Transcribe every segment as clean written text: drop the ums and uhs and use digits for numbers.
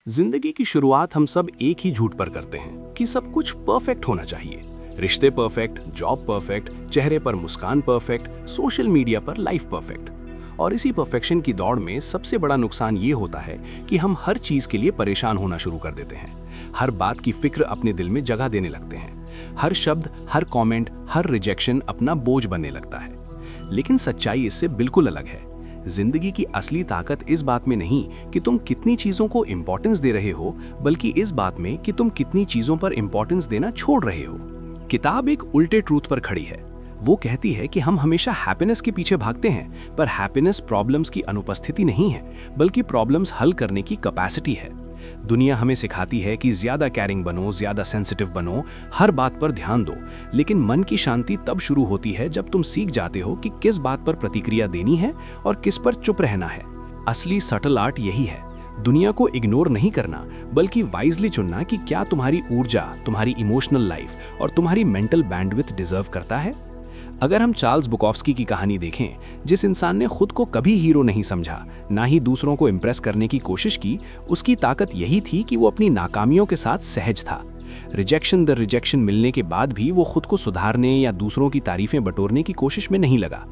जिंदगी की शुरुआत हम सब एक ही झूठ पर करते हैं कि सब कुछ परफेक्ट होना चाहिए। रिश्ते परफेक्ट, जॉब परफेक्ट, चेहरे पर मुस्कान परफेक्ट, सोशल मीडिया पर लाइफ परफेक्ट। और इसी परफेक्शन की दौड़ में सबसे बड़ा नुकसान ये होता है कि हम हर चीज के लिए परेशान होना शुरू कर देते हैं। हर बात की फिक्र अपने दिल में जगह देने लगते हैं। हर शब्द, हर कमेंट, हर रिजेक्शन अपना बोझ बनने लगता है। लेकिन सच्चाई इससे बिल्कुल अलग है। जिंदगी की असली ताकत इस बात में नहीं कि तुम कितनी चीजों को इंपॉर्टेंस दे रहे हो, बल्कि इस बात में कि तुम कितनी चीजों पर इंपॉर्टेंस देना छोड़ रहे हो। किताब एक उल्टे ट्रूथ पर खड़ी है। वो कहती है कि हम हमेशा हैप्पीनेस के पीछे भागते हैं, पर हैप्पीनेस प्रॉब्लम्स की अनुपस्थिति नहीं है, बल्कि प्रॉब्लम्स हल करने की कैपेसिटी है। दुनिया हमें सिखाती है कि ज्यादा कैरिंग बनो, ज्यादा सेंसिटिव बनो, हर बात पर ध्यान दो। लेकिन मन की शांति तब शुरू होती है जब तुम सीख जाते हो कि किस बात पर प्रतिक्रिया देनी है और किस पर चुप रहना है। असली सटल आर्ट यही है, दुनिया को इग्नोर नहीं करना, बल्कि वाइजली चुनना कि क्या तुम्हारी ऊर्जा, तुम्हारी इमोशनल लाइफ और तुम्हारी मेंटल बैंडविड्थ डिजर्व करता है। अगर हम चार्ल्स बुकॉफ्स्की की कहानी देखें, जिस इंसान ने खुद को कभी हीरो नहीं समझा, ना ही दूसरों को इम्प्रेस करने की कोशिश की, उसकी ताकत यही थी कि वो अपनी नाकामियों के साथ सहज था। रिजेक्शन दर रिजेक्शन मिलने के बाद भी वो खुद को सुधारने या दूसरों की तारीफें बटोरने की कोशिश में नहीं लगा।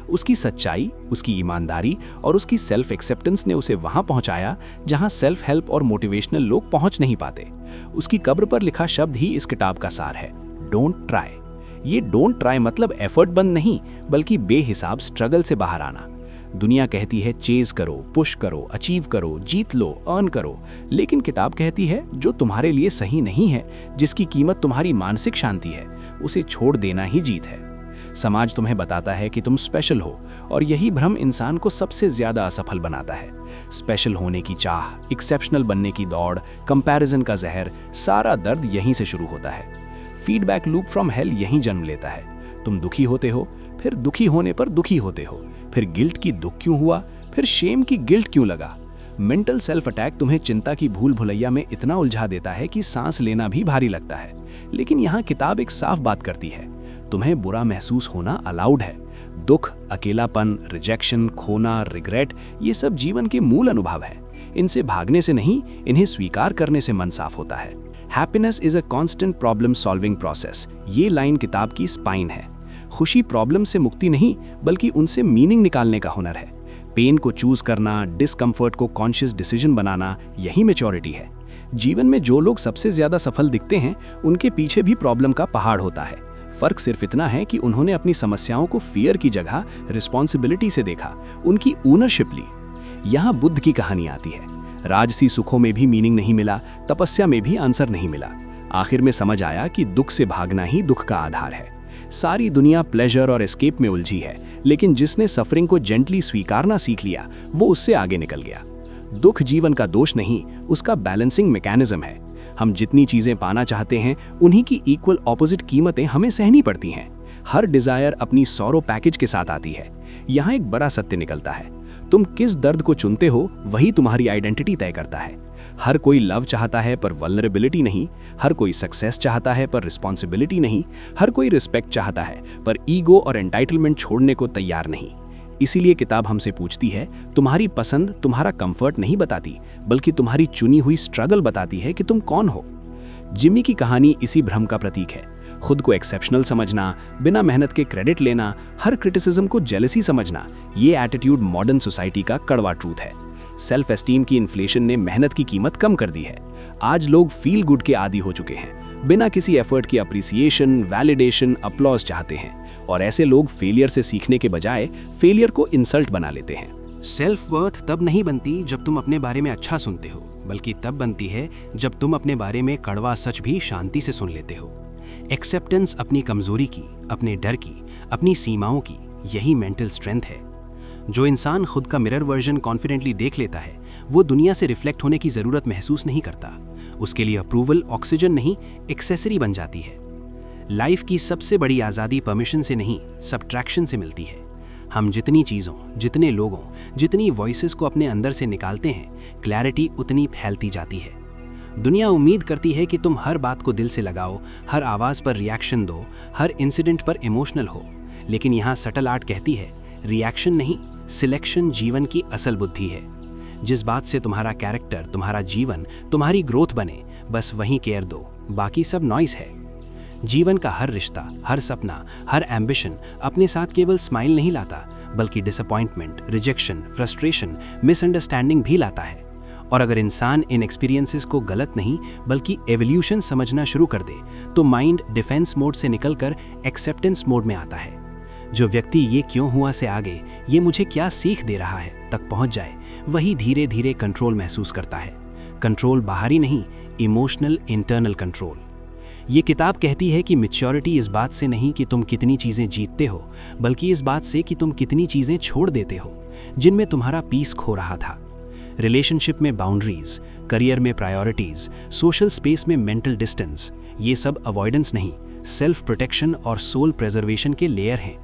उसकी सच्चाई, उसकी ईमानदारी और उसकी सेल्फ एक्सेप्टेंस ने उसे वहां पहुंचाया जहां सेल्फ हेल्प और मोटिवेशनल लोग पहुंच नहीं पाते। उसकी कब्र पर लिखा शब्द ही इस किताब का सार है, डोंट ट्राई। ये डोंट ट्राई मतलब एफर्ट बंद नहीं, बल्कि बेहिसाब स्ट्रगल से बाहर आना। दुनिया कहती है चेज करो, पुश करो, अचीव करो, जीत लो, अर्न करो, लेकिन किताब कहती है जो तुम्हारे लिए सही नहीं है, जिसकी कीमत तुम्हारी मानसिक शांति है, उसे छोड़ देना ही जीत है। समाज तुम्हें बताता है कि तुम स्पेशल हो, और यही भ्रम इंसान को सबसे ज्यादा असफल बनाता है। स्पेशल होने की चाह, एक्सेप्शनल बनने की दौड़, कंपैरिजन का जहर, सारा दर्द यहीं से शुरू होता है। फीडबैक लूप फ्रॉम हेल यहीं जन्म लेता है। तुम दुखी होते हो, फिर दुखी होने पर दुखी होते हो, फिर गिल्ट की दुख क्यों हुआ, फिर शेम की गिल्ट क्यों लगा। मेंटल सेल्फ अटैक तुम्हें चिंता की भूल भुलैया में इतना उलझा देता है कि सांस लेना भी भारी लगता है। लेकिन यहाँ किताब एक साफ बात करती है, तुम्हें बुरा महसूस होना अलाउड है। दुख, अकेलापन, रिजेक्शन, खोना, रिग्रेट, ये सब जीवन के मूल अनुभव है। इनसे भागने से नहीं, इन्हें स्वीकार करने से मन साफ होता है। Happiness is a constant problem solving process, ये लाइन किताब की स्पाइन है। खुशी प्रॉब्लम से मुक्ति नहीं, बल्कि उनसे मीनिंग निकालने का हुनर है। पेन को चूज करना, डिस्कम्फर्ट को कॉन्शियस डिसीजन बनाना, यही मैच्योरिटी है। जीवन में जो लोग सबसे ज्यादा सफल दिखते हैं, उनके पीछे भी प्रॉब्लम का पहाड़ होता है। फर्क सिर्फ इतना है कि उन्होंने अपनी समस्याओं को फियर की जगह रिस्पॉन्सिबिलिटी से देखा, उनकी ओनरशिप ली। यहाँ बुद्ध की कहानी आती है। राजसी सुखों में भी मीनिंग नहीं मिला, तपस्या में भी आंसर नहीं मिला। आखिर में समझ आया कि दुख से भागना ही दुख का आधार है। सारी दुनिया प्लेजर और एस्केप में उलझी है, लेकिन जिसने सफरिंग को जेंटली स्वीकारना सीख लिया, वो उससे आगे निकल गया। दुख जीवन का दोष नहीं, उसका बैलेंसिंग मैकेनिज्म है। हम जितनी चीजें पाना चाहते हैं, उन्हीं की इक्वल ऑपोजिट कीमतें हमें सहनी पड़ती हैं। हर डिजायर अपनी सौरो पैकेज के साथ आती है। यहाँ एक बड़ा सत्य निकलता है, तुम किस दर्द को चुनते हो, वही तुम्हारी आइडेंटिटी तय करता है। हर कोई लव चाहता है पर वल्नरेबिलिटी नहीं, हर कोई सक्सेस चाहता है पर रिस्पॉन्सिबिलिटी नहीं, हर कोई रिस्पेक्ट चाहता है पर ईगो और एंटाइटलमेंट छोड़ने को तैयार नहीं। इसीलिए किताब हमसे पूछती है, तुम्हारी पसंद तुम्हारा कंफर्ट नहीं बताती, बल्कि तुम्हारी चुनी हुई स्ट्रगल बताती है कि तुम कौन हो। जिमी की कहानी इसी भ्रम का प्रतीक है। खुद को एक्सेप्शनल समझना, बिना मेहनत के क्रेडिट लेना, हर क्रिटिसिज्म को जेलसी समझना, ये एटीट्यूड मॉडर्न सोसाइटी का कड़वा ट्रूथ है। सेल्फ एस्टीम की इन्फ्लेशन ने मेहनत की कीमत कम कर दी है। आज लोग फील गुड के आदी हो चुके हैं, बिना किसी एफर्ट की अप्रिसिएशन, वैलिडेशन, अपलॉज चाहते हैं। और ऐसे लोग फेलियर से सीखने के बजाय फेलियर को इंसल्ट बना लेते हैं। सेल्फ वर्थ तब नहीं बनती जब तुम अपने बारे में अच्छा सुनते हो, बल्कि तब बनती है जब तुम अपने बारे में कड़वा सच भी शांति से सुन लेते हो। एक्सेप्टेंस अपनी कमजोरी की, अपने डर की, अपनी सीमाओं की, यही मेंटल स्ट्रेंथ है। जो इंसान खुद का मिरर वर्जन कॉन्फिडेंटली देख लेता है, वो दुनिया से रिफ्लेक्ट होने की जरूरत महसूस नहीं करता। उसके लिए अप्रूवल ऑक्सीजन नहीं, एक्सेसरी बन जाती है। लाइफ की सबसे बड़ी आज़ादी परमिशन से नहीं, सब्ट्रैक्शन से मिलती है। हम जितनी चीज़ों, जितने लोगों, जितनी वॉइसेस को अपने अंदर से निकालते हैं, क्लैरिटी उतनी फैलती जाती है। दुनिया उम्मीद करती है कि तुम हर बात को दिल से लगाओ, हर आवाज़ पर रिएक्शन दो, हर इंसिडेंट पर इमोशनल हो। लेकिन यहाँ सटल आर्ट कहती है, रिएक्शन नहीं, सिलेक्शन जीवन की असल बुद्धि है। जिस बात से तुम्हारा कैरेक्टर, तुम्हारा जीवन, तुम्हारी ग्रोथ बने, बस वहीं केयर दो, बाकी सब नॉइस है। जीवन का हर रिश्ता, हर सपना, हर एम्बिशन अपने साथ केवल स्माइल नहीं लाता, बल्कि डिसअपॉइंटमेंट, रिजेक्शन, फ्रस्ट्रेशन, मिसअंडरस्टैंडिंग भी लाता है। और अगर इंसान इन एक्सपीरियंसेस को गलत नहीं बल्कि एवोल्यूशन समझना शुरू कर दे, तो माइंड डिफेंस मोड से निकलकर एक्सेप्टेंस मोड में आता है। जो व्यक्ति ये क्यों हुआ से आगे, ये मुझे क्या सीख दे रहा है तक पहुंच जाए, वही धीरे धीरे कंट्रोल महसूस करता है। कंट्रोल बाहरी नहीं, इमोशनल इंटरनल कंट्रोल। ये किताब कहती है कि मैच्योरिटी इस बात से नहीं कि तुम कितनी चीज़ें जीतते हो, बल्कि इस बात से कि तुम कितनी चीज़ें छोड़ देते हो जिनमें तुम्हारा पीस खो रहा था। रिलेशनशिप में बाउंड्रीज, करियर में प्रायोरिटीज, सोशल स्पेस में मेंटल डिस्टेंस, ये सब अवॉइडेंस नहीं, सेल्फ प्रोटेक्शन और सोल प्रेजर्वेशन के लेयर हैं।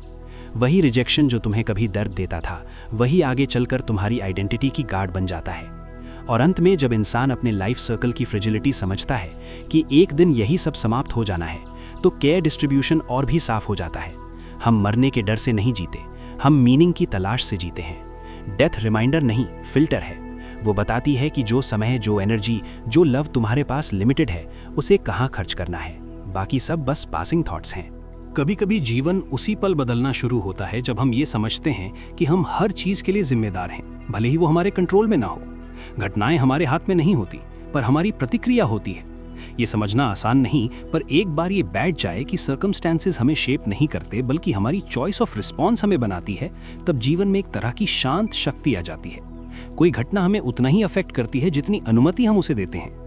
वही रिजेक्शन जो तुम्हें कभी दर्द देता था, वही आगे चलकर तुम्हारी आइडेंटिटी की गार्ड बन जाता है। और अंत में जब इंसान अपने लाइफ सर्कल की फ्रिजिलिटी समझता है कि एक दिन यही सब समाप्त हो जाना है, तो केयर डिस्ट्रीब्यूशन और भी साफ हो जाता है। हम मरने के डर से नहीं जीते, हम मीनिंग की तलाश से जीते हैं। डेथ रिमाइंडर नहीं, फिल्टर है। वो बताती है कि जो समय, जो एनर्जी, जो लव तुम्हारे पास लिमिटेड है, उसे कहाँ खर्च करना है, बाकी सब बस पासिंग थॉट्स हैं। कभी कभी जीवन उसी पल बदलना शुरू होता है जब हम ये समझते हैं कि हम हर चीज के लिए जिम्मेदार हैं, भले ही वो हमारे कंट्रोल में ना हो। घटनाएं हमारे हाथ में नहीं होती, पर हमारी प्रतिक्रिया होती है। ये समझना आसान नहीं, पर एक बार ये बैठ जाए कि सर्कमस्टेंसेस हमें शेप नहीं करते बल्कि हमारी चॉइस ऑफ रिस्पॉन्स हमें बनाती है, तब जीवन में एक तरह की शांत शक्ति आ जाती है। कोई घटना हमें उतना ही अफेक्ट करती है जितनी अनुमति हम उसे देते हैं।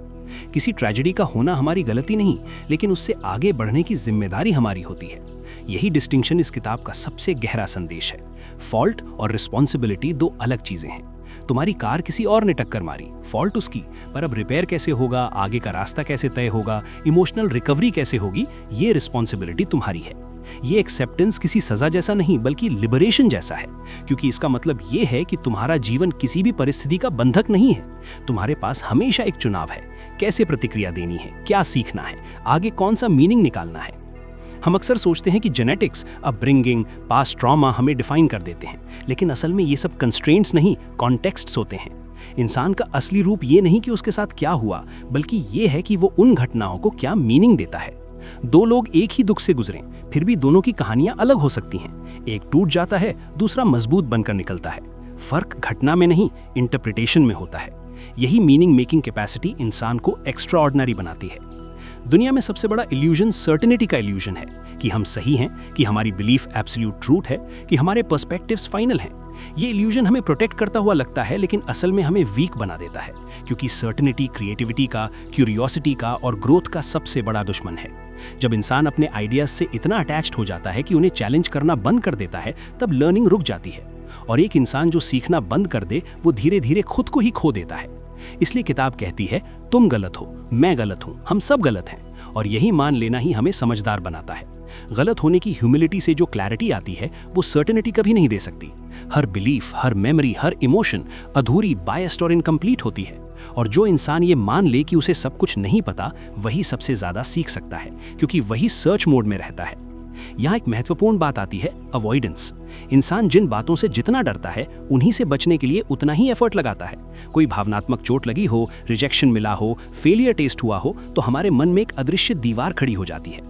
किसी ट्रेजेडी का होना हमारी गलती नहीं, लेकिन उससे आगे बढ़ने की जिम्मेदारी हमारी होती है। यही डिस्टिंक्शन इस किताब का सबसे गहरा संदेश है। फॉल्ट और रिस्पॉन्सिबिलिटी दो अलग चीजें हैं। तुम्हारी कार किसी और ने टक्कर मारी, फॉल्ट उसकी, पर अब रिपेयर कैसे होगा, आगे का रास्ता कैसे तय होगा, इमोशनल रिकवरी कैसे होगी, ये रिस्पॉन्सिबिलिटी तुम्हारी है। ये एक्सेप्टेंस किसी सजा जैसा नहीं बल्कि लिबरेशन जैसा है, क्योंकि इसका मतलब ये है कि तुम्हारा जीवन किसी भी परिस्थिति का बंधक नहीं है। तुम्हारे पास हमेशा एक चुनाव है, कैसे प्रतिक्रिया देनी है, क्या सीखना है, आगे कौन सा मीनिंग निकालना है। हम अक्सर सोचते हैं कि जेनेटिक्स, अपब्रिंगिंग, पास्ट ट्रॉमा हमें डिफाइन कर देते हैं, लेकिन असल में ये सब कंस्ट्रेंट्स नहीं, कॉन्टेक्स्ट्स होते हैं। इंसान का असली रूप ये नहीं कि उसके साथ क्या हुआ, बल्कि ये है कि वो उन घटनाओं को क्या मीनिंग देता है। दो लोग एक ही दुख से गुजरें, फिर भी दोनों की कहानियां अलग हो सकती हैं। एक टूट जाता है, दूसरा मजबूत बनकर निकलता है। फर्क घटना में नहीं, इंटरप्रिटेशन में होता है। यही मीनिंग मेकिंग कैपेसिटी इंसान को एक्स्ट्राऑर्डिनरी बनाती है। दुनिया में सबसे बड़ा इल्यूजन सर्टेनिटी का इल्यूजन है, कि हम सही हैं, कि हमारी बिलीफ एब्सोल्यूट ट्रूथ है, कि हमारे पर्सपेक्टिव्स फाइनल हैं। ये इल्यूजन हमें प्रोटेक्ट करता हुआ लगता है, लेकिन असल में हमें वीक बना देता है, क्योंकि सर्टेनिटी क्रिएटिविटी का, क्यूरियोसिटी का और ग्रोथ का सबसे बड़ा दुश्मन है। जब इंसान अपने आइडियाज से इतना अटैच्ड हो जाता है कि उन्हें चैलेंज करना बंद कर देता है, तब लर्निंग रुक जाती है। और एक इंसान जो सीखना बंद कर दे, वो धीरे धीरे खुद को ही खो देता है। इसलिए किताब कहती है, तुम गलत हो, मैं गलत हूं, हम सब गलत हैं। और यही मान लेना ही हमें समझदार बनाता है। गलत होने की ह्यूमिलिटी से जो क्लैरिटी आती है, वो सर्टेनिटी कभी नहीं दे सकती। हर बिलीफ, हर मेमोरी, हर इमोशन अधूरी, बायस्ड और इनकम्प्लीट होती है। और जो इंसान ये मान ले कि उसे सब कुछ नहीं पता, वही सबसे ज्यादा सीख सकता है, क्योंकि वही सर्च मोड में रहता है। यहाँ एक महत्वपूर्ण बात आती है, अवॉइडेंस। इंसान जिन बातों से जितना डरता है, उन्हीं से बचने के लिए उतना ही एफर्ट लगाता है। कोई भावनात्मक चोट लगी हो, रिजेक्शन मिला हो, फेलियर टेस्ट हुआ हो, तो हमारे मन में एक अदृश्य दीवार खड़ी हो जाती है।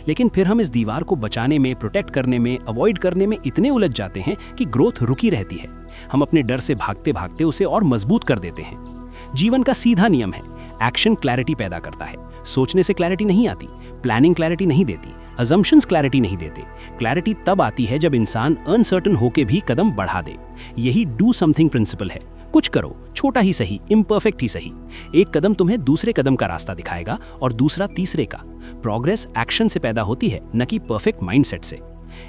लेकिन फिर हम इस दीवार को बचाने में, प्रोटेक्ट करने में, अवॉइड करने में इतने उलझ जाते हैं कि ग्रोथ रुकी रहती है। हम अपने डर से भागते भागते उसे और मजबूत कर देते हैं। जीवन का सीधा नियम है, एक्शन क्लैरिटी पैदा करता है। सोचने से क्लैरिटी नहीं आती, प्लानिंग क्लैरिटी नहीं देती, अजम्पशंस क्लैरिटी नहीं देते। क्लैरिटी तब आती है जब इंसान अनसर्टन होके भी कदम बढ़ा दे। यही डू समथिंग प्रिंसिपल है। कुछ करो, छोटा ही सही, इम्परफेक्ट ही सही। एक कदम तुम्हें दूसरे कदम का रास्ता दिखाएगा और दूसरा तीसरे का। प्रोग्रेस एक्शन से पैदा होती है, न कि परफेक्ट माइंडसेट से।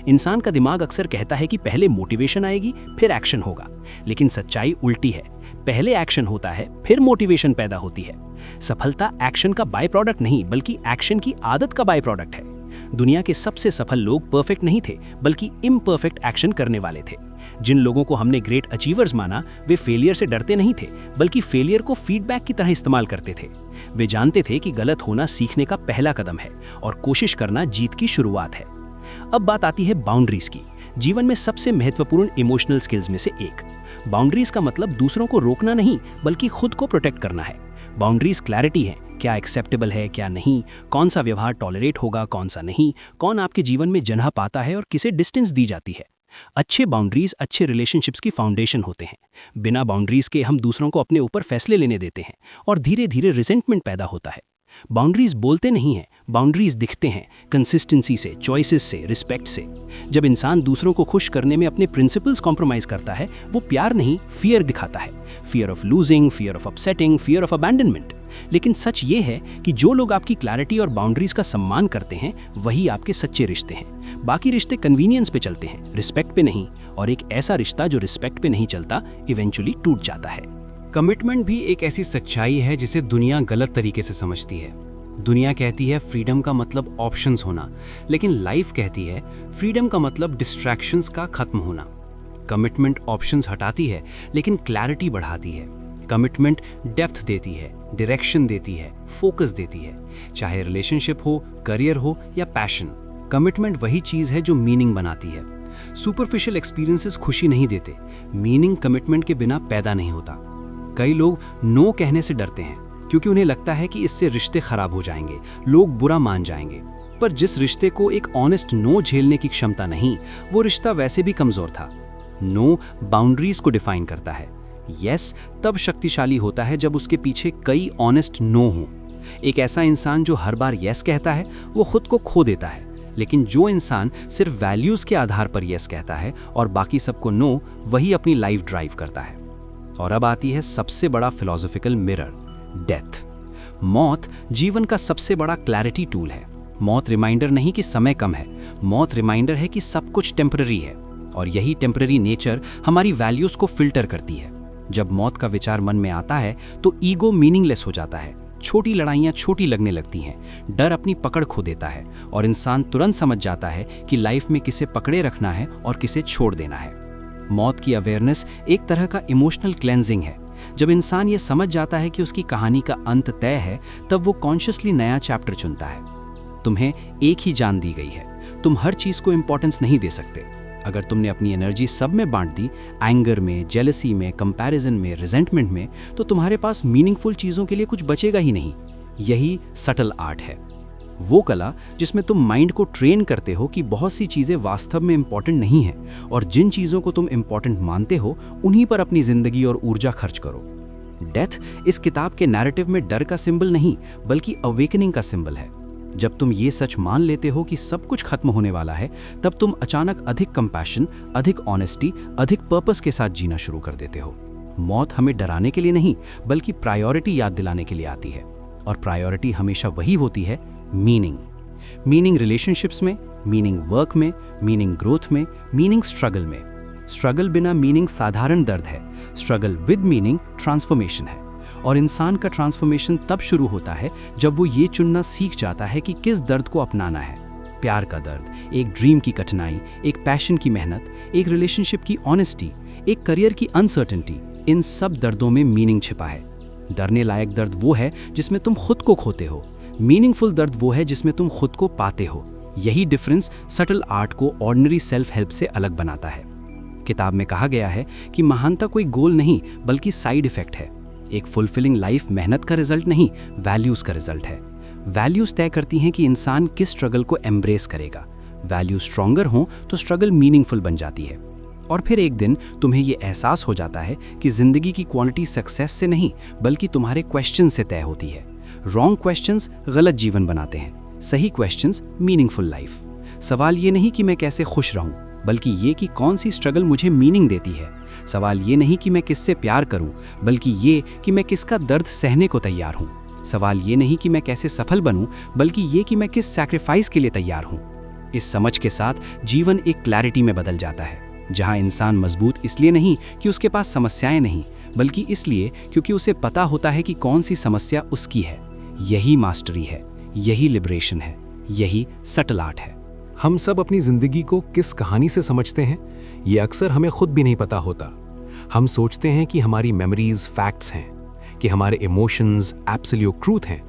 इंसान का दिमाग अक्सर कहता है कि पहले मोटिवेशन आएगी, फिर एक्शन होगा, लेकिन सच्चाई उल्टी है। पहले एक्शन होता है, फिर मोटिवेशन पैदा होती है। सफलता एक्शन का बाय प्रोडक्ट नहीं, बल्कि एक्शन की आदत का बाय प्रोडक्ट है। दुनिया के सबसे सफल लोग परफेक्ट नहीं थे, बल्कि इम्परफेक्ट एक्शन करने वाले थे। जिन लोगों को हमने ग्रेट अचीवर्स माना, वे फेलियर से डरते नहीं थे, बल्कि फेलियर को फीडबैक की तरह इस्तेमाल करते थे। वे जानते थे कि गलत होना सीखने का पहला कदम है और कोशिश करना जीत की शुरुआत है। अब बात आती है बाउंड्रीज की, जीवन में सबसे महत्वपूर्ण इमोशनल स्किल्स में से एक। बाउंड्रीज का मतलब दूसरों को रोकना नहीं, बल्कि खुद को प्रोटेक्ट करना है। बाउंड्रीज क्लैरिटी है, क्या एक्सेप्टेबल है क्या नहीं, कौन सा व्यवहार टॉलरेट होगा कौन सा नहीं, कौन आपके जीवन में जगह पाता है और किसे डिस्टेंस दी जाती है। अच्छे बाउंड्रीज अच्छे रिलेशनशिप्स की फाउंडेशन होते हैं। बिना बाउंड्रीज के हम दूसरों को अपने ऊपर फैसले लेने देते हैं और धीरे धीरे रिजेंटमेंट पैदा होता है। बाउंड्रीज बोलते नहीं हैं, बाउंड्रीज दिखते हैं, कंसिस्टेंसी से, चॉइसेस से, रिस्पेक्ट से। जब इंसान दूसरों को खुश करने में अपने प्रिंसिपल्स कॉम्प्रोमाइज करता है, वो प्यार नहीं फियर दिखाता है। Fear of losing, fear of upsetting, fear of abandonment. लेकिन सच ये है कि जो लोग आपकी क्लैरिटी और बाउंड्रीज का सम्मान करते हैं, वही आपके सच्चे रिश्ते हैं। बाकी रिश्ते कन्वीनियंस पे चलते हैं, रिस्पेक्ट पे नहीं। और एक ऐसा रिश्ता जो रिस्पेक्ट पे नहीं चलता, इवेंचुअली टूट जाता है। कमिटमेंट भी एक ऐसी सच्चाई है जिसे दुनिया गलत तरीके से समझती है। दुनिया कहती है फ्रीडम का मतलब ऑप्शंस होना, लेकिन लाइफ कहती है फ्रीडम का मतलब डिस्ट्रैक्शंस का खत्म होना। कमिटमेंट ऑप्शंस हटाती है, लेकिन क्लैरिटी बढ़ाती है। कमिटमेंट डेप्थ देती है, डायरेक्शन देती है, फोकस देती है। चाहे रिलेशनशिप हो, करियर हो या पैशन, कमिटमेंट वही चीज है जो मीनिंग बनाती है। सुपरफिशियल एक्सपीरियंसेस खुशी नहीं देते, मीनिंग कमिटमेंट के बिना पैदा नहीं होता। कई लोग नो कहने से डरते हैं क्योंकि उन्हें लगता है कि इससे रिश्ते खराब हो जाएंगे, लोग बुरा मान जाएंगे। पर जिस रिश्ते को एक ऑनेस्ट नो झेलने की क्षमता नहीं, वो रिश्ता वैसे भी कमजोर था। नो बाउंड्रीज को डिफाइन करता है। यस तब शक्तिशाली होता है जब उसके पीछे कई ऑनेस्ट नो हों। एक ऐसा इंसान जो हर बार यस कहता है, वो खुद को खो देता है। लेकिन जो इंसान सिर्फ वैल्यूज के आधार पर यस कहता है और बाकी सबको नो, वही अपनी लाइफ ड्राइव करता है। और अब आती है सबसे बड़ा फिलॉसफिकल मिरर, डेथ। मौत जीवन का सबसे बड़ा क्लैरिटी टूल है। मौत रिमाइंडर नहीं कि समय कम है, मौत रिमाइंडर है कि सब कुछ टेम्पररी है। और यही टेम्पररी नेचर हमारी वैल्यूज को फिल्टर करती है। जब मौत का विचार मन में आता है तो ईगो मीनिंगलेस हो जाता है। छोटी लड़ाइयाँ छोटी लगने लगती हैं, डर अपनी पकड़ खो देता है और इंसान तुरंत समझ जाता है कि लाइफ में किसे पकड़े रखना है और किसे छोड़ देना है। मौत की अवेयरनेस एक तरह का इमोशनल क्लेंजिंग है। जब इंसान ये समझ जाता है कि उसकी कहानी का अंत तय है, तब वो कॉन्शियसली नया चैप्टर चुनता है। तुम्हें एक ही जान दी गई है, तुम हर चीज को इंपॉर्टेंस नहीं दे सकते। अगर तुमने अपनी एनर्जी सब में बांट दी, एंगर में, जेलसी में, कंपैरिजन में, रिजेंटमेंट में, तो तुम्हारे पास मीनिंगफुल चीजों के लिए कुछ बचेगा ही नहीं। यही सटल आर्ट है, वो कला जिसमें तुम माइंड को ट्रेन करते हो कि बहुत सी चीजें वास्तव में इंपॉर्टेंट नहीं हैं और जिन चीजों को तुम इंपॉर्टेंट मानते हो उन्हीं पर अपनी जिंदगी और ऊर्जा खर्च करो। डेथ इस किताब के नैरेटिव में डर का सिंबल नहीं, बल्कि अवेकनिंग का सिंबल है। जब तुम ये सच मान लेते हो कि सब कुछ खत्म होने वाला है, तब तुम अचानक अधिक कंपैशन, अधिक ऑनेस्टी, अधिक पर्पस के साथ जीना शुरू कर देते हो। मौत हमें डराने के लिए नहीं, बल्कि प्रायोरिटी याद दिलाने के लिए आती है। और प्रायोरिटी हमेशा वही होती है, मीनिंग। मीनिंग रिलेशनशिप्स में, मीनिंग वर्क में, मीनिंग ग्रोथ में, मीनिंग स्ट्रगल में। स्ट्रगल बिना मीनिंग साधारण दर्द है, स्ट्रगल विद मीनिंग ट्रांसफॉर्मेशन है। और इंसान का ट्रांसफॉर्मेशन तब शुरू होता है जब वो ये चुनना सीख जाता है कि किस दर्द को अपनाना है। प्यार का दर्द, एक ड्रीम की कठिनाई, एक पैशन की मेहनत, एक रिलेशनशिप की ऑनेस्टी, एक करियर की अनसर्टेनिटी, इन सब दर्दों में मीनिंग छिपा है। डरने लायक दर्द वो है जिसमें तुम खुद को खोते हो, मीनिंगफुल दर्द वो है जिसमें तुम खुद को पाते हो। यही डिफरेंस सटल आर्ट को ऑर्डिनरी सेल्फ हेल्प से अलग बनाता है। किताब में कहा गया है कि महानता कोई गोल नहीं, बल्कि साइड इफेक्ट है। एक फुलफिलिंग लाइफ मेहनत का रिजल्ट नहीं, वैल्यूज का रिजल्ट है। वैल्यूज तय करती हैं कि इंसान किस स्ट्रगल को एम्ब्रेस करेगा। वैल्यूज स्ट्रॉन्गर हों तो स्ट्रगल मीनिंगफुल बन जाती है। और फिर एक दिन तुम्हें ये एहसास हो जाता है कि जिंदगी की क्वालिटी सक्सेस से नहीं, बल्कि तुम्हारे क्वेश्चन से तय होती है। रॉन्ग क्वेश्चंस गलत जीवन बनाते हैं, सही क्वेश्चंस मीनिंगफुल लाइफ। सवाल ये नहीं कि मैं कैसे खुश रहूं, बल्कि ये कि कौन सी स्ट्रगल मुझे मीनिंग देती है। सवाल ये नहीं कि मैं किससे प्यार करूं, बल्कि ये कि मैं किसका दर्द सहने को तैयार हूं। सवाल ये नहीं कि मैं कैसे सफल बनूं, बल्कि ये कि मैं किस सैक्रिफाइस के लिए तैयार हूं। इस समझ के साथ जीवन एक क्लैरिटी में बदल जाता है, जहां इंसान मजबूत इसलिए नहीं कि उसके पास समस्याएं नहीं, बल्कि इसलिए क्योंकि उसे पता होता है कि कौन सी समस्या उसकी है। यही मास्टरी है, यही लिबरेशन है, यही सटल आर्ट है। हम सब अपनी जिंदगी को किस कहानी से समझते हैं, ये अक्सर हमें खुद भी नहीं पता होता। हम सोचते हैं कि हमारी मेमोरीज फैक्ट्स हैं, कि हमारे इमोशंस एब्सोल्यूट ट्रूथ हैं,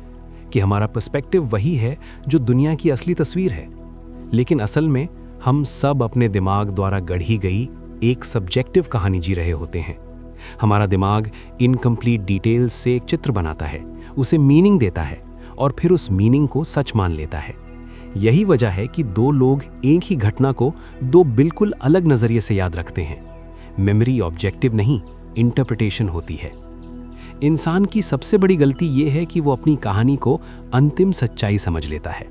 कि हमारा पर्सपेक्टिव वही है जो दुनिया की असली तस्वीर है। लेकिन असल में हम सब अपने दिमाग द्वारा गढ़ी गई एक सब्जेक्टिव कहानी जी रहे होते हैं। हमारा दिमाग इनकम्प्लीट डिटेल्स से एक चित्र बनाता है, उसे मीनिंग देता है और फिर उस मीनिंग को सच मान लेता है। यही वजह है कि दो लोग एक ही घटना को दो बिल्कुल अलग नजरिए से याद रखते हैं। मेमोरी ऑब्जेक्टिव नहीं, इंटरप्रिटेशन होती है। इंसान की सबसे बड़ी गलती यह है कि वो अपनी कहानी को अंतिम सच्चाई समझ लेता है।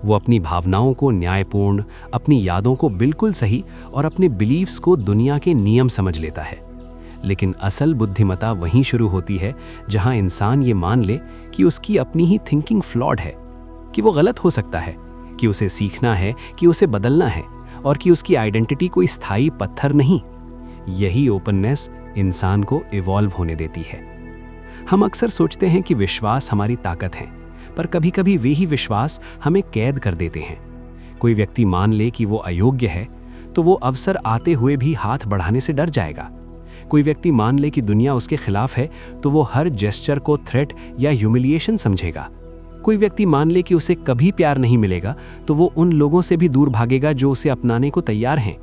वो अपनी भावनाओं को न्यायपूर्ण, अपनी यादों को बिल्कुल सही और अपने बिलीव्स को दुनिया के नियम समझ लेता है। लेकिन असल बुद्धिमत्ता वहीं शुरू होती है जहां इंसान ये मान ले कि उसकी अपनी ही थिंकिंग फ्लॉड है, कि वो गलत हो सकता है, कि उसे सीखना है, कि उसे बदलना है और कि उसकी आइडेंटिटी कोई स्थायी पत्थर नहीं। यही ओपननेस इंसान को इवॉल्व होने देती है। हम अक्सर सोचते हैं कि विश्वास हमारी ताकत है, पर कभी-कभी वे ही विश्वास हमें कैद कर देते हैं। कोई व्यक्ति मान ले कि वो अयोग्य है, तो वो अवसर आते हुए भी हाथ बढ़ाने से डर जाएगा। कोई व्यक्ति मान ले कि दुनिया उसके खिलाफ है, तो वो हर जेस्चर को थ्रेट या ह्यूमिलिएशन समझेगा। कोई व्यक्ति मान ले कि उसे कभी प्यार नहीं मिलेगा, तो वो उन लोगों से भी दूर भागेगा जो उसे अपनाने को तैयार हैं।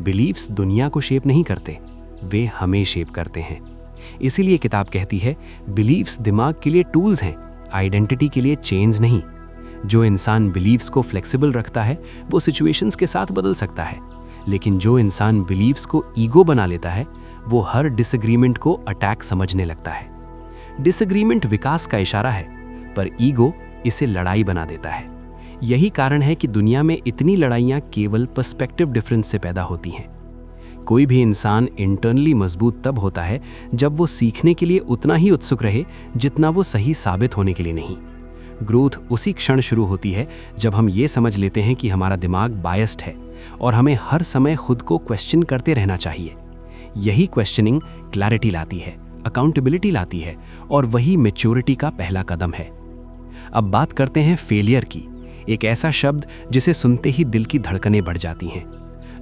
बिलीव्स दुनिया को शेप नहीं करते, वे हमें शेप करते हैं। इसीलिए किताब कहती है, बिलीव्स दिमाग के लिए टूल्स हैं, आइडेंटिटी के लिए चेन्स नहीं। जो इंसान बिलीव्स को फ्लेक्सिबल रखता है, वो सिचुएशंस के साथ बदल सकता है। लेकिन जो इंसान बिलीव्स को ईगो बना लेता है, वो हर डिसएग्रीमेंट को अटैक समझने लगता है। डिसएग्रीमेंट विकास का इशारा है, पर ईगो इसे लड़ाई बना देता है। यही कारण है कि दुनिया में इतनी लड़ाइयाँ केवल पर्सपेक्टिव डिफरेंस से पैदा होती हैं। कोई भी इंसान इंटरनली मजबूत तब होता है जब वो सीखने के लिए उतना ही उत्सुक रहे जितना वो सही साबित होने के लिए नहीं। ग्रोथ उसी क्षण शुरू होती है जब हम ये समझ लेते हैं कि हमारा दिमाग बायस्ड है और हमें हर समय खुद को क्वेश्चन करते रहना चाहिए। यही क्वेश्चनिंग क्लैरिटी लाती है, अकाउंटेबिलिटी लाती है और वही मैच्योरिटी का पहला कदम है। अब बात करते हैं फेलियर की, एक ऐसा शब्द जिसे सुनते ही दिल की धड़कनें बढ़ जाती हैं।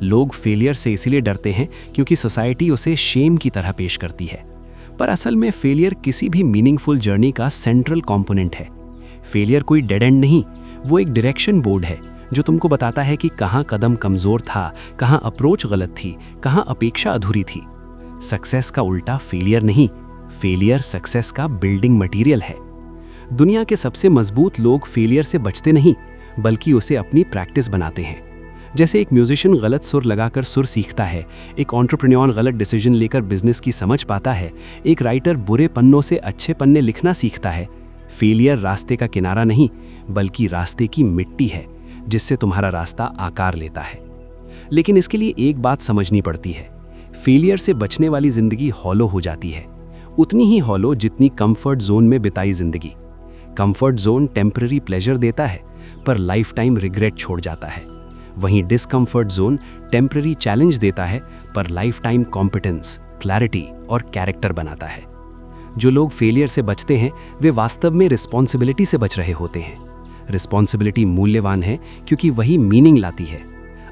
लोग फेलियर से इसलिए डरते हैं क्योंकि सोसाइटी उसे शेम की तरह पेश करती है, पर असल में फेलियर किसी भी मीनिंगफुल जर्नी का सेंट्रल कंपोनेंट है। फेलियर कोई डेड एंड नहीं, वो एक डायरेक्शन बोर्ड है जो तुमको बताता है कि कहाँ कदम कमजोर था, कहाँ अप्रोच गलत थी, कहाँ अपेक्षा अधूरी थी। सक्सेस का उल्टा फेलियर नहीं, फेलियर सक्सेस का बिल्डिंग मटेरियल है। दुनिया के सबसे मजबूत लोग फेलियर से बचते नहीं, बल्कि उसे अपनी प्रैक्टिस बनाते हैं। जैसे एक म्यूजिशियन गलत सुर लगाकर सुर सीखता है, एक एंटरप्रेन्योर गलत डिसीजन लेकर बिजनेस की समझ पाता है, एक राइटर बुरे पन्नों से अच्छे पन्ने लिखना सीखता है। फेलियर रास्ते का किनारा नहीं, बल्कि रास्ते की मिट्टी है जिससे तुम्हारा रास्ता आकार लेता है। लेकिन इसके लिए एक बात समझनी पड़ती है, फेलियर से बचने वाली जिंदगी हॉलो हो जाती है, उतनी ही हॉलो जितनी कंफर्ट जोन में बिताई जिंदगी। कंफर्ट जोन टेम्पररी प्लेजर देता है, पर लाइफ टाइम रिग्रेट छोड़ जाता है। वहीं डिस्कम्फर्ट जोन टेम्पररी चैलेंज देता है, पर लाइफ टाइम कॉम्पिटेंस, क्लैरिटी और कैरेक्टर बनाता है। जो लोग फेलियर से बचते हैं, वे वास्तव में रिस्पॉन्सिबिलिटी से बच रहे होते हैं। रिस्पॉन्सिबिलिटी मूल्यवान है क्योंकि वही मीनिंग लाती है।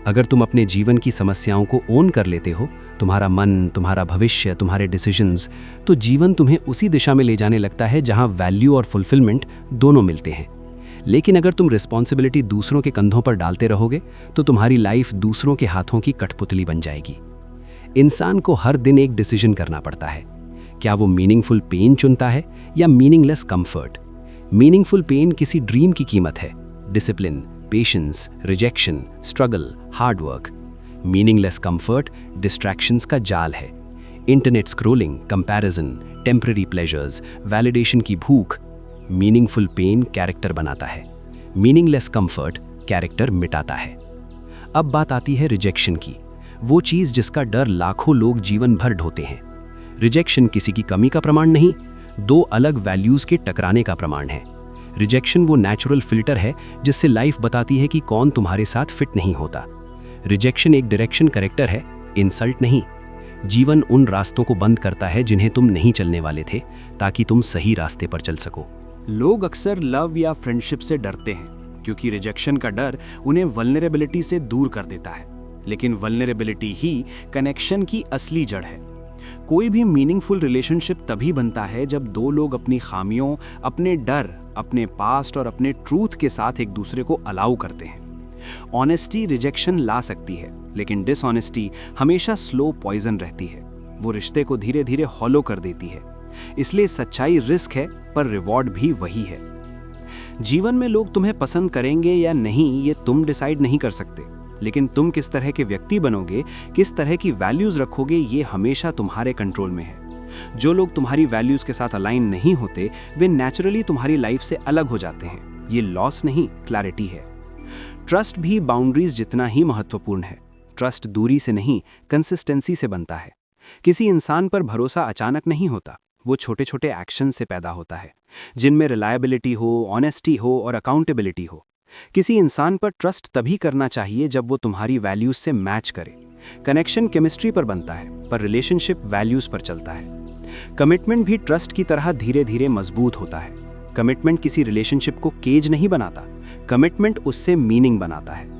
अगर तुम अपने जीवन की समस्याओं को ओन कर लेते हो, तुम्हारा मन, तुम्हारा भविष्य, तुम्हारे डिसीजंस, तो जीवन तुम्हें उसी दिशा में ले जाने लगता है जहां वैल्यू और फुलफिलमेंट दोनों मिलते हैं। लेकिन अगर तुम रिस्पॉन्सिबिलिटी दूसरों के कंधों पर डालते रहोगे, तो तुम्हारी लाइफ दूसरों के हाथों की कठपुतली बन जाएगी। इंसान को हर दिन एक डिसीजन करना पड़ता है। क्या वो मीनिंगफुल पेन चुनता है या मीनिंगलेस कंफर्ट? मीनिंगफुल पेन किसी ड्रीम की कीमत है, discipline, patience, rejection, struggle, hard work. Meaningless comfort distractions का जाल है। Internet scrolling, comparison, temporary pleasures, validation की भूख। मीनिंगफुल पेन कैरेक्टर बनाता है, मीनिंगलेस कंफर्ट कैरेक्टर मिटाता है। अब बात आती है रिजेक्शन की, वो चीज़ जिसका डर लाखों लोग जीवन भर ढोते हैं। रिजेक्शन किसी की कमी का प्रमाण नहीं, दो अलग वैल्यूज़ के टकराने का प्रमाण है। रिजेक्शन वो नेचुरल फिल्टर है जिससे लाइफ बताती है कि कौन तुम्हारे साथ फिट नहीं होता। रिजेक्शन एक डायरेक्शन करेक्टर है, इंसल्ट नहीं। जीवन उन रास्तों को बंद करता है जिन्हें तुम नहीं चलने वाले थे, ताकि तुम सही रास्ते पर चल सको। लोग अक्सर लव या फ्रेंडशिप से डरते हैं क्योंकि रिजेक्शन का डर उन्हें वल्नरेबिलिटी से दूर कर देता है। लेकिन वल्नरेबिलिटी ही कनेक्शन की असली जड़ है। कोई भी मीनिंगफुल रिलेशनशिप तभी बनता है जब दो लोग अपनी खामियों, अपने डर, अपने पास्ट और अपने ट्रूथ के साथ एक दूसरे को अलाउ करते हैं। ऑनेस्टी रिजेक्शन ला सकती है, लेकिन डिसऑनेस्टी हमेशा स्लो पॉइजन रहती है। वो रिश्ते को धीरे धीरे हॉलो कर देती है। इसलिए सच्चाई रिस्क है, पर रिवॉर्ड भी वही है। जीवन में लोग तुम्हें पसंद करेंगे या नहीं ये तुम डिसाइड नहीं कर सकते, लेकिन तुम किस तरह के व्यक्ति बनोगे, किस तरह की वैल्यूज रखोगे, ये हमेशा तुम्हारे कंट्रोल में है। जो लोग तुम्हारी वैल्यूज के साथ अलाइन नहीं होते, वे नेचुरली तुम्हारी लाइफ से अलग हो जाते हैं। ये लॉस नहीं, क्लैरिटी है। ट्रस्ट भी बाउंड्रीज जितना ही महत्वपूर्ण है। ट्रस्ट दूरी से नहीं, कंसिस्टेंसी से बनता है। किसी इंसान पर भरोसा अचानक नहीं होता, वो छोटे छोटे एक्शन से पैदा होता है, जिनमें रिलायबिलिटी हो, ऑनेस्टी हो और अकाउंटेबिलिटी हो। किसी इंसान पर ट्रस्ट तभी करना चाहिए जब वो तुम्हारी वैल्यूज से मैच करे। कनेक्शन केमिस्ट्री पर बनता है, पर रिलेशनशिप वैल्यूज पर चलता है। कमिटमेंट भी ट्रस्ट की तरह धीरे धीरे मजबूत होता है। कमिटमेंट किसी रिलेशनशिप को केज नहीं बनाता, कमिटमेंट उससे मीनिंग बनाता है।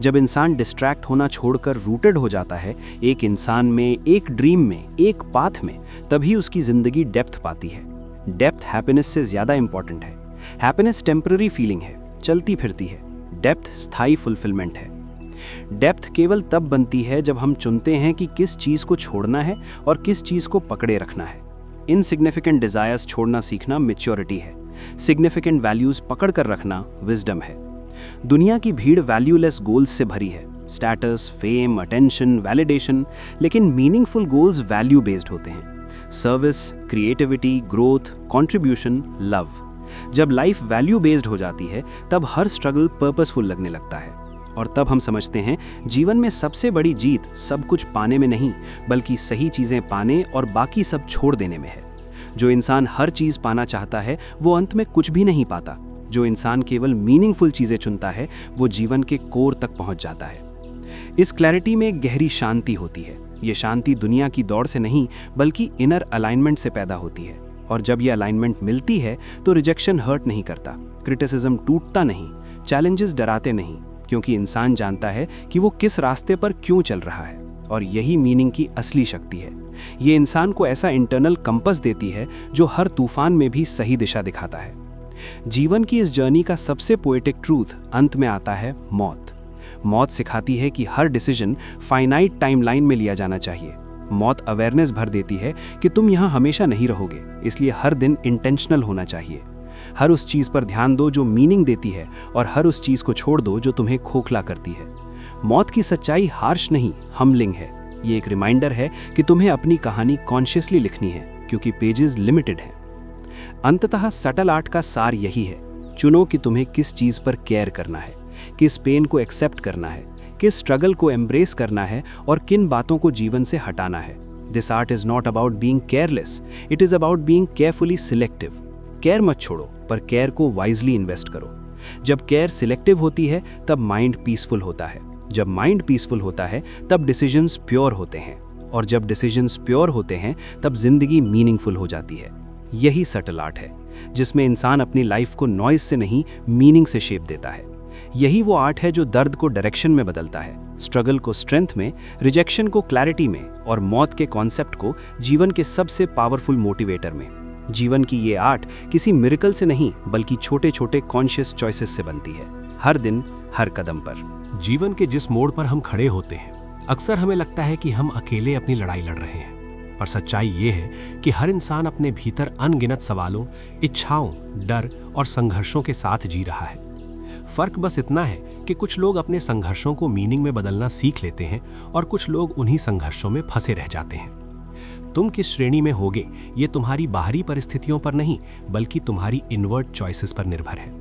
जब इंसान डिस्ट्रैक्ट होना छोड़कर रूटेड हो जाता है, एक इंसान में, एक ड्रीम में, एक पाथ में, तभी उसकी जिंदगी डेप्थ पाती है। डेप्थ हैप्पीनेस से ज्यादा इंपॉर्टेंट है। हैप्पीनेस टेम्पररी फीलिंग है, चलती फिरती है। डेप्थ स्थायी फुलफिलमेंट है। डेप्थ केवल तब बनती है जब हम चुनते हैं कि किस चीज को छोड़ना है और किस चीज को पकड़े रखना है। इनसिग्निफिकेंट डिजायर्स छोड़ना सीखना मैच्योरिटी है। सिग्निफिकेंट वैल्यूज पकड़ कर रखना विजडम है। दुनिया की भीड़ वैल्यूलेस गोल्स से भरी है, स्टेटस, फेम, अटेंशन, वैलिडेशन, लेकिन मीनिंगफुल गोल्स वैल्यू बेस्ड होते हैं। Service, creativity, growth, contribution, love. जब लाइफ वैल्यू बेस्ड हो जाती है, तब हर स्ट्रगल पर्पसफुल लगने लगता है। और तब हम समझते हैं जीवन में सबसे बड़ी जीत सब कुछ पाने में नहीं, बल्कि सही चीजें पाने और बाकी सब छोड़ देने में है। जो इंसान हर चीज पाना चाहता है, वो अंत में कुछ भी नहीं पाता। जो इंसान केवल मीनिंगफुल चीजें चुनता है, वो जीवन के कोर तक पहुंच जाता है। इस क्लैरिटी में गहरी शांति होती है। ये शांति दुनिया की दौड़ से नहीं, बल्कि इनर अलाइनमेंट से पैदा होती है। और जब ये अलाइनमेंट मिलती है, तो रिजेक्शन हर्ट नहीं करता, क्रिटिसिज्म टूटता नहीं, चैलेंजेस डराते नहीं, क्योंकि इंसान जानता है कि वो किस रास्ते पर क्यों चल रहा है। और यही मीनिंग की असली शक्ति है। ये इंसान को ऐसा इंटरनल कंपस देती है जो हर तूफान में भी सही दिशा दिखाता है। जीवन की इस जर्नी का सबसे पोएटिक ट्रूथ अंत में आता है मौत। मौत सिखाती है कि हर डिसीजन फाइनाइट टाइमलाइन में लिया जाना चाहिए। मौत अवेयरनेस भर देती है कि तुम यहाँ हमेशा नहीं रहोगे, इसलिए हर दिन इंटेंशनल होना चाहिए। हर उस चीज पर ध्यान दो जो मीनिंग देती है, और हर उस चीज को छोड़ दो जो तुम्हें खोखला करती है। मौत की सच्चाई हार्श नहीं, हम्बलिंग है। ये एक रिमाइंडर है कि तुम्हें अपनी कहानी कॉन्शियसली लिखनी है, क्योंकि पेजेस लिमिटेड हैं। अंततः सटल आर्ट का सार यही है। चुनो कि तुम्हें किस चीज पर केयर करना है, किस पेन को एक्सेप्ट करना है, किस स्ट्रगल को एम्ब्रेस करना है, और किन बातों को जीवन से हटाना है। This art is not about being careless, it is about being carefully selective. Care मत छोड़ो, पर केयर को वाइजली इन्वेस्ट करो। जब केयर सिलेक्टिव होती है, तब माइंड पीसफुल होता है। जब माइंड पीसफुल होता है, तब डिसीजंस प्योर होते हैं। और जब डिसीजंस प्योर होते हैं, तब जिंदगी मीनिंगफुल हो जाती है। यही सटल आर्ट है, जिसमें इंसान अपनी लाइफ को नॉइज से नहीं, मीनिंग से शेप देता है। यही वो आर्ट है जो दर्द को डायरेक्शन में बदलता है, स्ट्रगल को स्ट्रेंथ में, रिजेक्शन को क्लैरिटी में, और मौत के कॉन्सेप्ट को जीवन के सबसे पावरफुल मोटिवेटर में। जीवन की ये आर्ट किसी मिरेकल से नहीं, बल्कि छोटे छोटे कॉन्शियस चॉइसेस से बनती है, हर दिन, हर कदम पर। जीवन के जिस मोड़ पर हम खड़े होते हैं, अक्सर हमें लगता है कि हम अकेले अपनी लड़ाई लड़ रहे हैं, पर सच्चाई ये है कि हर इंसान अपने भीतर अनगिनत सवालों, इच्छाओं, डर और संघर्षों के साथ जी रहा है। फर्क बस इतना है कि कुछ लोग अपने संघर्षों को मीनिंग में बदलना सीख लेते हैं, और कुछ लोग उन्हीं संघर्षों में फंसे रह जाते हैं। तुम किस श्रेणी में होगे, ये तुम्हारी बाहरी परिस्थितियों पर नहीं, बल्कि तुम्हारी इनवर्ट चॉइसेस पर निर्भर है।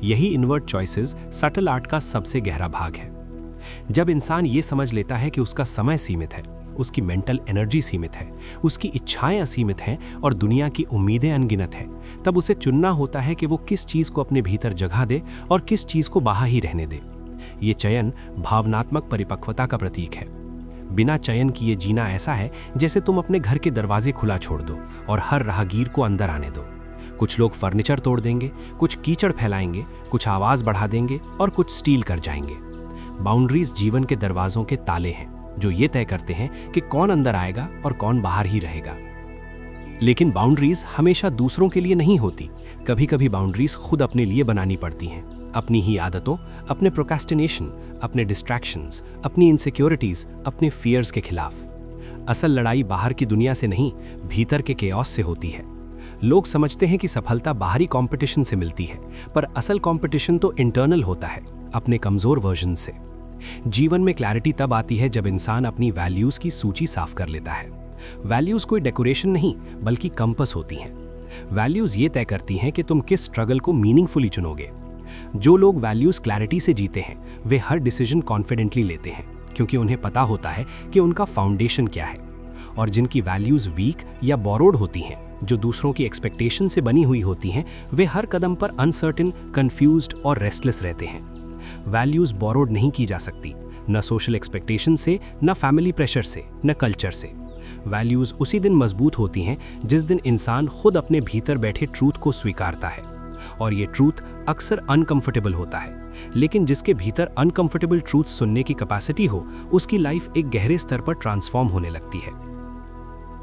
यही इनवर्ट चॉइसेस सटल आर्ट का सबसे गहरा भाग है। जब इंसान ये समझ लेता है कि उसका समय सीमित है, उसकी मेंटल एनर्जी सीमित है, उसकी इच्छाएं असीमित हैं और दुनिया की उम्मीदें अनगिनत हैं, तब उसे चुनना होता है कि वो किस चीज को अपने भीतर जगह दे और किस चीज को बाहर ही रहने दे। ये चयन भावनात्मक परिपक्वता का प्रतीक है। बिना चयन किए जीना ऐसा है जैसे तुम अपने घर के दरवाजे खुला छोड़ दो और हर राहगीर को अंदर आने दो। कुछ लोग फर्नीचर तोड़ देंगे, कुछ कीचड़ फैलाएंगे, कुछ आवाज बढ़ा देंगे और कुछ स्टील कर जाएंगे। बाउंड्रीज जीवन के दरवाजों के ताले हैं, जो ये तय करते हैं कि कौन अंदर आएगा और कौन बाहर ही रहेगा। लेकिन बाउंड्रीज हमेशा दूसरों के लिए नहीं होती। कभी कभी बाउंड्रीज खुद अपने लिए बनानी पड़ती हैं। अपनी ही आदतों, अपने प्रोक्रेस्टिनेशन, अपने डिस्ट्रैक्शंस, अपनी इनसिक्योरिटीज, अपने फियर्स के खिलाफ। असल लड़ाई बाहर की दुनिया से नहीं, भीतर के केओस से होती है। लोग समझते हैं कि सफलता बाहरी कंपटीशन से मिलती है, पर असल कंपटीशन तो इंटरनल होता है, अपने कमजोर वर्जन से। जीवन में क्लैरिटी तब आती है जब इंसान अपनी वैल्यूज की सूची साफ कर लेता है। वैल्यूज कोई डेकोरेशन नहीं, बल्कि कंपस होती हैं। वैल्यूज ये तय करती हैं कि तुम किस स्ट्रगल को मीनिंगफुली चुनोगे। जो लोग वैल्यूज क्लैरिटी से जीते हैं, वे हर डिसीजन कॉन्फिडेंटली लेते हैं, क्योंकि उन्हें पता होता है कि उनका फाउंडेशन क्या है। और जिनकी वैल्यूज वीक या बोरोड होती हैं, जो दूसरों की एक्सपेक्टेशन से बनी हुई होती हैं, वे हर कदम पर अनसर्टेन, कंफ्यूज्ड और रेस्टलेस रहते हैं। वैल्यूज बोरोड नहीं की जा सकती, न सोशल एक्सपेक्टेशन से, न फैमिली प्रेशर से, न कल्चर से। वैल्यूज उसी दिन मजबूत होती हैं जिस दिन इंसान खुद अपने भीतर बैठे ट्रूथ को स्वीकारता है। और ये ट्रूथ अक्सर अनकंफर्टेबल होता है, लेकिन जिसके भीतर अनकंफर्टेबल ट्रूथ सुनने की कैपेसिटी हो, उसकी लाइफ एक गहरे स्तर पर ट्रांसफॉर्म होने लगती है।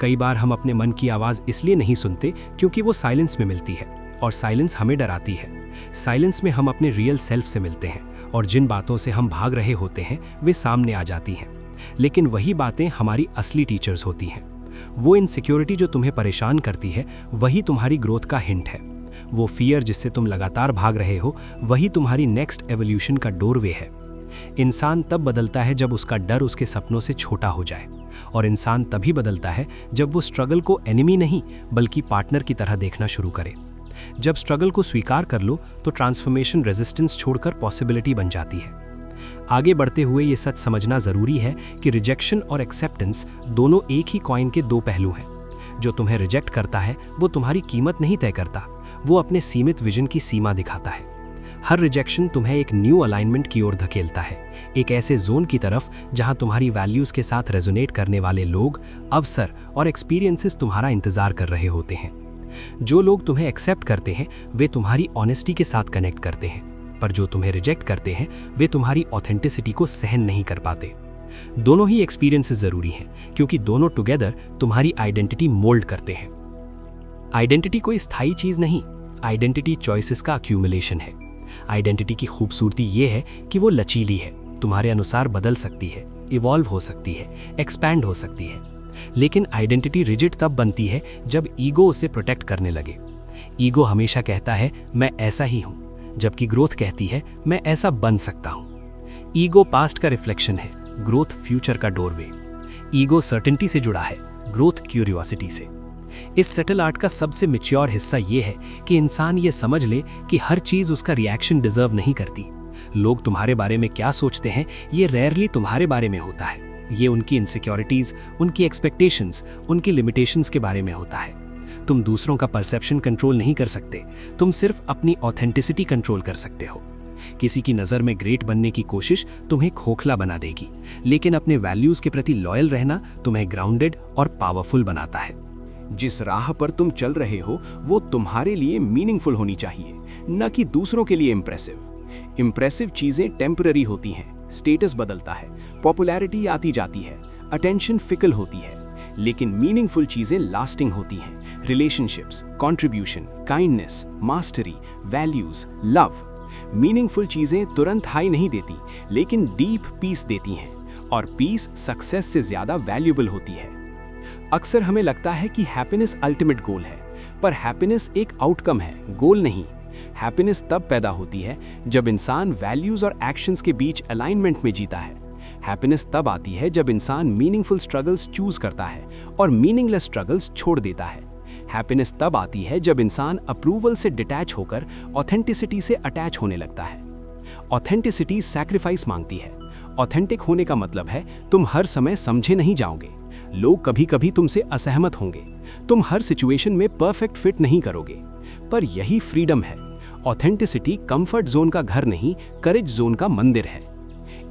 कई बार हम अपने मन की आवाज इसलिए नहीं सुनते क्योंकि वो साइलेंस में मिलती है, और साइलेंस हमें डराती है। साइलेंस में हम अपने रियल सेल्फ से मिलते हैं, और जिन बातों से हम भाग रहे होते हैं वे सामने आ जाती हैं। लेकिन वही बातें हमारी असली टीचर्स होती हैं। वो इनसिक्योरिटी जो तुम्हें परेशान करती है, वही तुम्हारी ग्रोथ का हिंट है। वो फियर जिससे तुम लगातार भाग रहे हो, वही तुम्हारी नेक्स्ट एवोल्यूशन का डोरवे है। इंसान तब बदलता है जब उसका डर उसके सपनों से छोटा हो जाए, और इंसान तभी बदलता है जब वो स्ट्रगल को एनिमी नहीं बल्कि पार्टनर की तरह देखना शुरू करे। जब स्ट्रगल को स्वीकार कर लो तो ट्रांसफॉर्मेशन रेजिस्टेंस छोड़कर पॉसिबिलिटी बन जाती है। आगे बढ़ते हुए ये सच समझना जरूरी है कि रिजेक्शन और एक्सेप्टेंस दोनों एक ही कॉइन के दो पहलू हैं। जो तुम्हें रिजेक्ट करता है वो तुम्हारी कीमत नहीं तय करता, वो अपने सीमित विजन की सीमा दिखाता है। हर रिजेक्शन तुम्हें एक न्यू अलाइनमेंट की ओर धकेलता है, एक ऐसे जोन की तरफ जहां तुम्हारी वैल्यूज के साथ रेजोनेट करने वाले लोग, अवसर और एक्सपीरियंसेस तुम्हारा इंतजार कर रहे होते हैं। जो लोग तुम्हें एक्सेप्ट करते हैं वे तुम्हारी ऑनेस्टी के साथ कनेक्ट करते हैं, पर जो तुम्हें रिजेक्ट करते हैं वे तुम्हारी ऑथेंटिसिटी को सहन नहीं कर पाते। दोनों ही एक्सपीरियंसेस जरूरी हैं, क्योंकि दोनों टुगेदर तुम्हारी आइडेंटिटी मोल्ड करते हैं। आइडेंटिटी कोई स्थायी चीज नहीं, आइडेंटिटी चॉइसेस का अक्यूमुलेशन है। आइडेंटिटी की खूबसूरती ये है कि वो लचीली है, तुम्हारे अनुसार बदल सकती है, इवॉल्व हो सकती है, एक्सपैंड हो सकती है। लेकिन आइडेंटिटी रिजिड तब बनती है जब ईगो उसे प्रोटेक्ट करने लगे। ईगो हमेशा कहता है मैं ऐसा ही हूं, जबकि ग्रोथ कहती है मैं ऐसा बन सकता हूं। ईगो पास्ट का रिफ्लेक्शन है, ग्रोथ फ्यूचर का डोरवे। ईगो सर्टेनिटी से जुड़ा है, ग्रोथ क्यूरियोसिटी से। इस सटल आर्ट का सबसे मैच्योर हिस्सा ये है कि इंसान ये समझ ले कि हर चीज उसका रिएक्शन डिजर्व नहीं करती। लोग तुम्हारे बारे में क्या सोचते हैं ये रेयरली तुम्हारे बारे में होता है। ये उनकी इनसिक्योरिटीज, उनकी एक्सपेक्टेशंस, उनकी लिमिटेशंस के बारे में होता है। तुम दूसरों का परसेप्शन कंट्रोल नहीं कर सकते, तुम सिर्फ अपनी ऑथेंटिसिटी कंट्रोल कर सकते हो। किसी की नज़र में ग्रेट बनने की कोशिश तुम्हें खोखला बना देगी, लेकिन अपने वैल्यूज के प्रति लॉयल रहना तुम्हें ग्राउंडेड और पावरफुल बनाता है। जिस राह पर तुम चल रहे हो वो तुम्हारे लिए मीनिंगफुल होनी चाहिए, न कि दूसरों के लिए इम्प्रेसिव। इम्प्रेसिव चीजें टेम्पररी होती हैं, स्टेटस बदलता है, पॉपुलैरिटी आती जाती है, अटेंशन फिकल होती है। लेकिन मीनिंगफुल चीजें लास्टिंग होती हैं। Relationships, contribution, kindness, mastery, values, love. Meaningful चीजें तुरंत हाई नहीं देती, लेकिन डीप पीस देती हैं, और पीस सक्सेस से ज्यादा वैल्यूएबल होती है। अक्सर हमें लगता है कि हैप्पीनेस अल्टीमेट गोल है, पर हैप्पीनेस एक आउटकम है, गोल नहीं। हैप्पीनेस तब पैदा होती है जब इंसान वैल्यूज और एक्शंस के बीच अलाइनमेंट में जीता है। हैप्पीनेस तब आती है जब इंसान मीनिंगफुल स्ट्रगल्स चूज करता है और मीनिंगलेस स्ट्रगल्स छोड़ देता है। हैप्पीनेस तब आती है जब इंसान अप्रूवल से डिटैच होकर ऑथेंटिसिटी से अटैच होने लगता है। ऑथेंटिसिटी सैक्रिफाइस मांगती है। ऑथेंटिक होने का मतलब है तुम हर समय समझे नहीं जाओगे, लोग कभी कभी तुमसे असहमत होंगे, तुम हर सिचुएशन में परफेक्ट फिट नहीं करोगे, पर यही फ्रीडम है। ऑथेंटिसिटी कंफर्ट जोन का घर नहीं, करेज जोन का मंदिर है।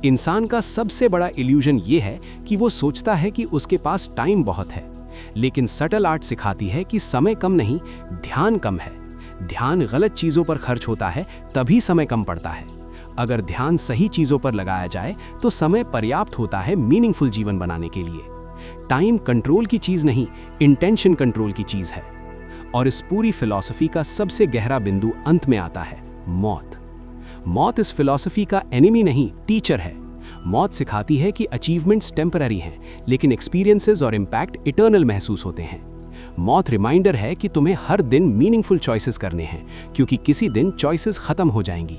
इंसान का सबसे बड़ा इल्यूजन ये है कि वो सोचता है कि उसके पास टाइम बहुत है, लेकिन सटल आर्ट सिखाती है कि समय कम नहीं, ध्यान कम है। ध्यान गलत चीजों पर खर्च होता है तभी समय कम पड़ता है। अगर ध्यान सही चीजों पर लगाया जाए तो समय पर्याप्त होता है मीनिंगफुल जीवन बनाने के लिए। टाइम कंट्रोल की चीज नहीं, इंटेंशन कंट्रोल की चीज है। और इस पूरी फिलॉसफी का सबसे गहरा बिंदु अंत में आता है, मौत। मौत इस फिलॉसफी का एनिमी नहीं, टीचर है। मौत सिखाती है कि अचीवमेंट्स टेम्पररी हैं, लेकिन एक्सपीरियंसेस और इम्पैक्ट इटर्नल महसूस होते हैं। मौत रिमाइंडर है कि तुम्हें हर दिन मीनिंगफुल चॉइसेस करने हैं, क्योंकि किसी दिन चॉइसेस खत्म हो जाएंगी।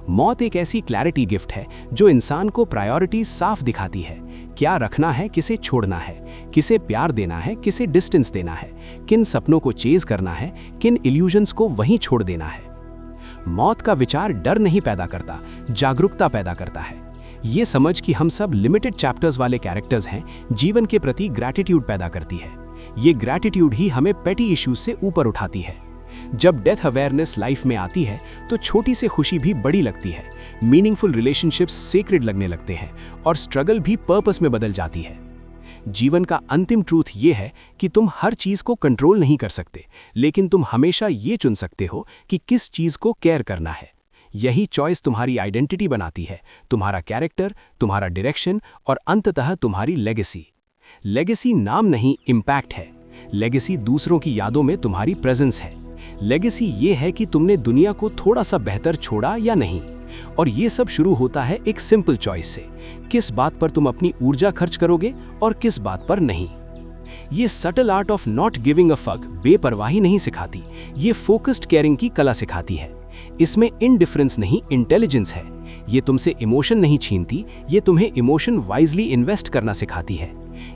मौत एक ऐसी क्लैरिटी गिफ्ट है जो इंसान को प्रायोरिटीज साफ दिखाती है। क्या रखना है, किसे छोड़ना है, किसे प्यार देना है, किसे डिस्टेंस देना है, किन सपनों को चेज करना है, किन इल्यूजन्स को वहीं छोड़ देना है। मौत का विचार डर नहीं पैदा करता, जागरूकता पैदा करता है। ये समझ कि हम सब लिमिटेड चैप्टर्स वाले कैरेक्टर्स हैं, जीवन के प्रति ग्रैटिट्यूड पैदा करती है। ये ग्रैटिट्यूड ही हमें पेटी इश्यूज से ऊपर उठाती है। जब डेथ अवेयरनेस लाइफ में आती है तो छोटी सी खुशी भी बड़ी लगती है, मीनिंगफुल रिलेशनशिप्स सेक्रेड लगने लगते हैं और स्ट्रगल भी पर्पस में बदल जाती है। जीवन का अंतिम ट्रूथ ये है कि तुम हर चीज को कंट्रोल नहीं कर सकते, लेकिन तुम हमेशा ये चुन सकते हो कि किस चीज को केयर करना है। यही चॉइस तुम्हारी आइडेंटिटी बनाती है, तुम्हारा कैरेक्टर, तुम्हारा डायरेक्शन और अंततः तुम्हारी लेगेसी। लेगेसी नाम नहीं, इम्पैक्ट है। लेगेसी दूसरों की यादों में तुम्हारी प्रेजेंस है। लेगेसी ये है कि तुमने दुनिया को थोड़ा सा बेहतर छोड़ा या नहीं। और ये सब शुरू होता है एक सिंपल चॉइस से, किस बात पर तुम अपनी ऊर्जा खर्च करोगे और किस बात पर नहीं। ये subtle art of not giving a fuck बेपरवाही नहीं सिखाती, ये फोकस्ड केयरिंग की कला सिखाती है। इसमें इनडिफरेंस नहीं, इंटेलिजेंस है। ये तुमसे इमोशन नहीं छीनती, ये तुम्हें इमोशन वाइजली इन्वेस्ट करना सिखाती है।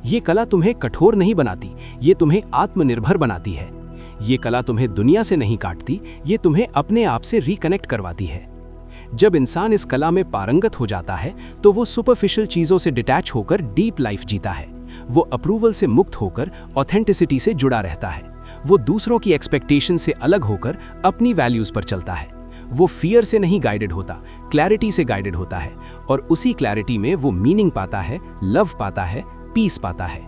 ये कला तुम्हें कठोर नहीं बनाती, ये तुम्हें आत्मनिर्भर बनाती है। ये कला तुम्हें दुनिया से नहीं काटती, ये तुम्हें अपने आप से रिकनेक्ट करवाती है। जब इंसान इस कला में पारंगत हो जाता है तो वो सुपरफिशियल चीजों से डिटैच होकर डीप लाइफ जीता है। वो अप्रूवल से मुक्त होकर ऑथेंटिसिटी से जुड़ा रहता है। वो दूसरों की एक्सपेक्टेशन से अलग होकर अपनी वैल्यूज पर चलता है। वो फियर से नहीं गाइडेड होता, क्लैरिटी से गाइडेड होता है, और उसी क्लैरिटी में वो मीनिंग पाता है, लव पाता है, पीस पाता है।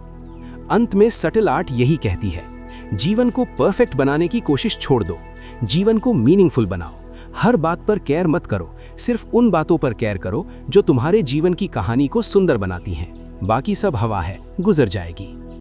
अंत में सटल आर्ट यही कहती है, जीवन को परफेक्ट बनाने की कोशिश छोड़ दो, जीवन को मीनिंगफुल बनाओ। हर बात पर केयर मत करो, सिर्फ उन बातों पर केयर करो जो तुम्हारे जीवन की कहानी को सुंदर बनाती हैं। बाकी सब हवा है, गुजर जाएगी।